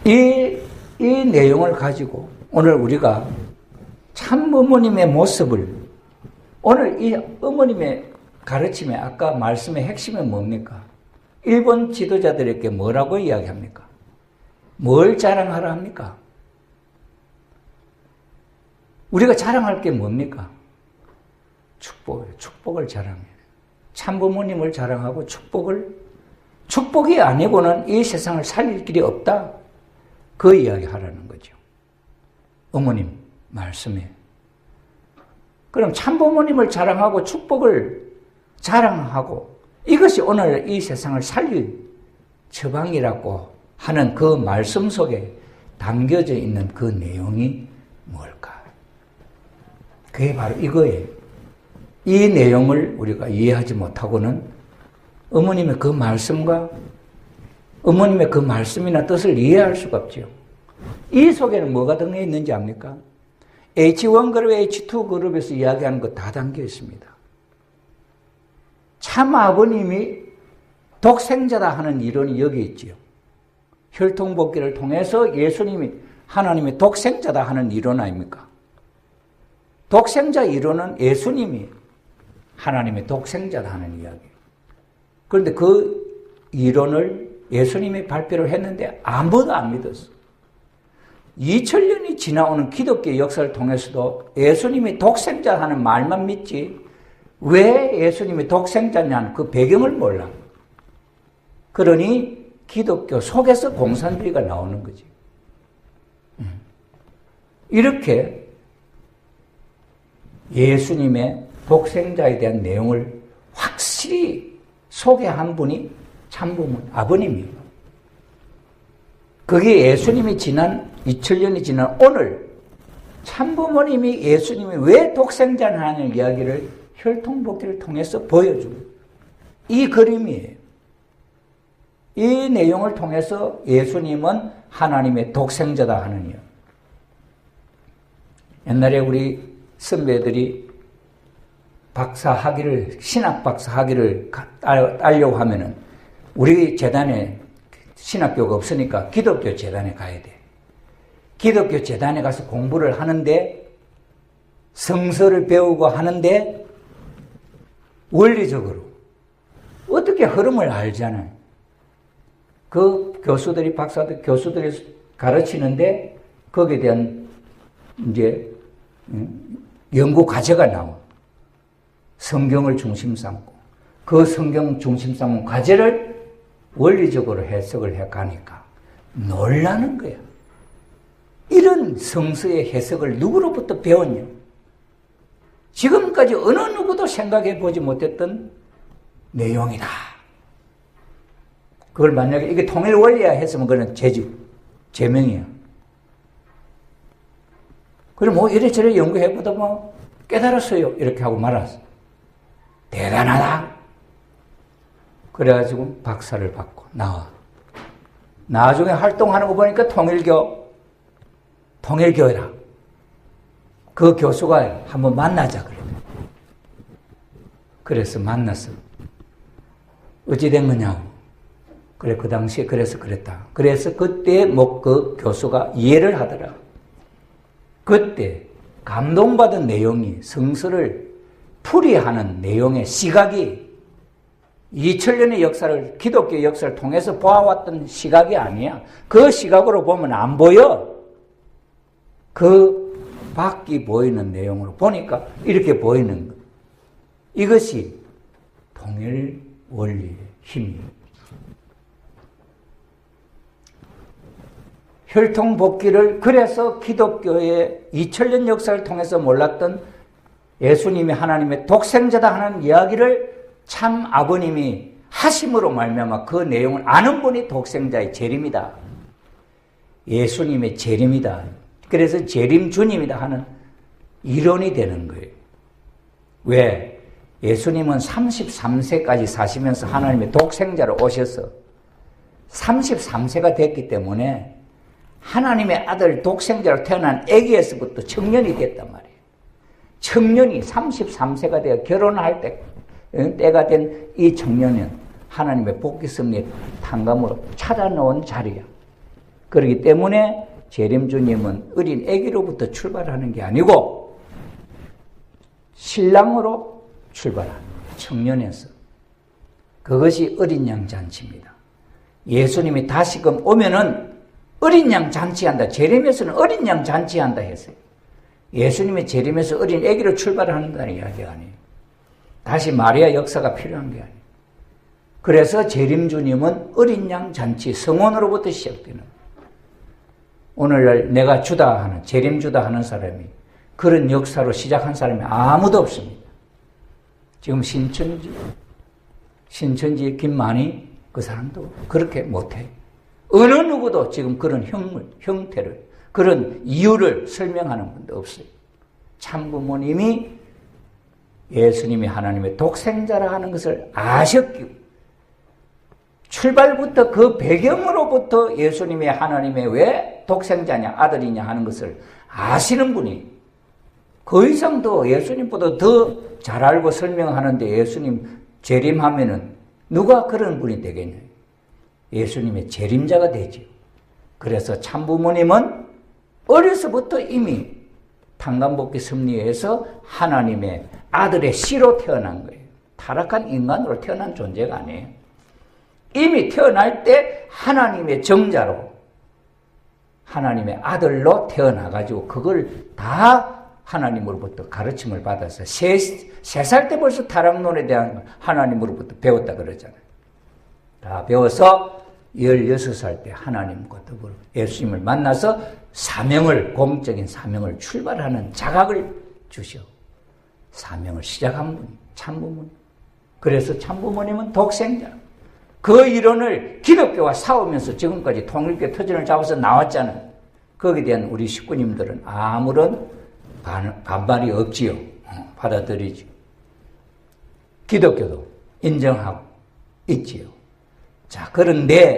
이 내용을 가지고 오늘 우리가 참 어머님의 모습을, 오늘 이 어머님의 가르침에 아까 말씀의 핵심은 뭡니까? 일본 지도자들에게 뭐라고 이야기합니까? 뭘 자랑하라 합니까? 우리가 자랑할 게 뭡니까? 축복을 자랑해요. 참부모님을 자랑하고 축복이 아니고는 이 세상을 살릴 길이 없다. 그 이야기 하라는 거죠. 어머님 말씀에. 그럼 참부모님을 자랑하고 축복을 자랑하고 이것이 오늘 이 세상을 살릴 처방이라고 하는 그 말씀 속에 담겨져 있는 그 내용이 뭘까? 그게 바로 이거예요. 이 내용을 우리가 이해하지 못하고는 어머님의 그 말씀과 어머님의 그 말씀이나 뜻을 이해할 수가 없죠. 이 속에는 뭐가 담겨 있는지 압니까? H1 그룹, H2 그룹에서 이야기하는 거 다 담겨 있습니다. 참 아버님이 독생자다 하는 이론이 여기 있지요. 혈통복귀를 통해서 예수님이 하나님의 독생자다 하는 이론 아닙니까? 독생자 이론은 예수님이 하나님의 독생자다 하는 이야기. 그런데 그 이론을 예수님이 발표를 했는데 아무도 안 믿었어. 2000년이 지나오는 기독교 역사를 통해서도 예수님이 독생자 하는 말만 믿지 왜 예수님이 독생자냐는 그 배경을 몰라. 그러니 기독교 속에서 공산주의가 나오는 거지. 이렇게 예수님의 독생자에 대한 내용을 확실히 소개한 분이 참부모 아버님이에요. 그게 예수님이 지난 2000년이 지난 오늘 참부모님이 예수님이 왜 독생자냐는 이야기를 혈통복귀를 통해서 보여줍니다. 이 그림이에요. 이 내용을 통해서 예수님은 하나님의 독생자다 하는 이야기. 옛날에 우리 선배들이 신학 박사 학위를 따려고 하면은 우리 재단에 신학교가 없으니까 기독교 재단에 가야 돼. 기독교 재단에 가서 공부를 하는데 성서를 배우고 하는데 원리적으로 어떻게 흐름을 알잖아요. 그 교수들이 박사들 교수들이 가르치는데 거기에 대한 이제 연구 과제가 나와. 성경을 중심 삼고 그 성경 중심 삼은 과제를 원리적으로 해석을 해 가니까 놀라는 거야. 이런 성서의 해석을 누구로부터 배웠냐? 지금까지 어느 누구도 생각해 보지 못했던 내용이다. 그걸 만약에 이게 통일 원리야 했으면 그건 제명이야. 그럼 뭐 이래저래 연구해보다 뭐 깨달았어요. 이렇게 하고 말았어. 대단하다. 그래가지고 박사를 받고 나와. 나중에 활동하는 거 보니까 통일교회라. 그 교수가 한번 만나자 그래. 그래서 만났어. 어찌 된 거냐고. 그래, 그 당시에 그래서 그랬다. 그래서 그때 그 교수가 이해를 하더라. 그때 감동받은 내용이 성서를 풀이하는 내용의 시각이 2000년의 역사를, 기독교 역사를 통해서 보아왔던 시각이 아니야. 그 시각으로 보면 안 보여. 그 밖이 보이는 내용으로 보니까 이렇게 보이는 것. 이것이 통일 원리의 힘이에요. 혈통복귀를 그래서 기독교의 2000년 역사를 통해서 몰랐던 예수님이 하나님의 독생자다 하는 이야기를 참 아버님이 하심으로 말미암아 그 내용을 아는 분이 독생자의 재림이다. 예수님의 재림이다. 그래서 재림 주님이다 하는 이론이 되는 거예요. 왜? 예수님은 33세까지 사시면서 하나님의 독생자로 오셔서 33세가 됐기 때문에 하나님의 아들 독생자로 태어난 아기에서부터 청년이 됐단 말이에요. 청년이 33세가 되어 결혼할 때가 된 이 청년은 하나님의 복귀 섭리의 탕감으로 찾아놓은 자리야. 그렇기 때문에 재림주님은 어린 아기로부터 출발하는 게 아니고 신랑으로 출발하는 청년에서. 그것이 어린 양 잔치입니다. 예수님이 다시금 오면은 어린 양 잔치한다. 재림에서는 어린 양 잔치한다 했어요. 예수님이 재림에서 어린 아기로 출발한다는 이야기가 아니에요. 다시 마리아 역사가 필요한 게 아니에요. 그래서 재림주님은 어린 양 잔치 성원으로부터 시작되는 거예요. 오늘날 내가 주다 하는, 재림주다 하는 사람이 그런 역사로 시작한 사람이 아무도 없습니다. 지금 신천지의 김만희 그 사람도 그렇게 못해요. 어느 누구도 지금 그런 형태를, 그런 이유를 설명하는 분도 없어요. 참부모님이 예수님이 하나님의 독생자라 하는 것을 아셨기에 출발부터 그 배경으로부터 예수님이 하나님의 왜 독생자냐 아들이냐 하는 것을 아시는 분이 그 이상 더 예수님보다 더 잘 알고 설명하는데 예수님 재림하면은 누가 그런 분이 되겠냐. 예수님의 재림자가 되죠. 그래서 참부모님은 어려서부터 이미 탄감복귀 섭리에서 하나님의 아들의 씨로 태어난 거예요. 타락한 인간으로 태어난 존재가 아니에요. 이미 태어날 때 하나님의 정자로 하나님의 아들로 태어나가지고 그걸 다 하나님으로부터 가르침을 받아서 3살 때 벌써 타락론에 대한 하나님으로부터 배웠다 그러잖아요. 다 배워서 16살 때 하나님과 더불어 예수님을 만나서 공적인 사명을 출발하는 자각을 주셔. 사명을 시작한 분이 참부모님. 그래서 참부모님은 독생자. 그 이론을 기독교와 싸우면서 지금까지 통일교 터전을 잡아서 나왔잖아요. 거기에 대한 우리 식구님들은 아무런 반발이 없지요. 받아들이죠. 기독교도 인정하고 있지요. 자, 그런데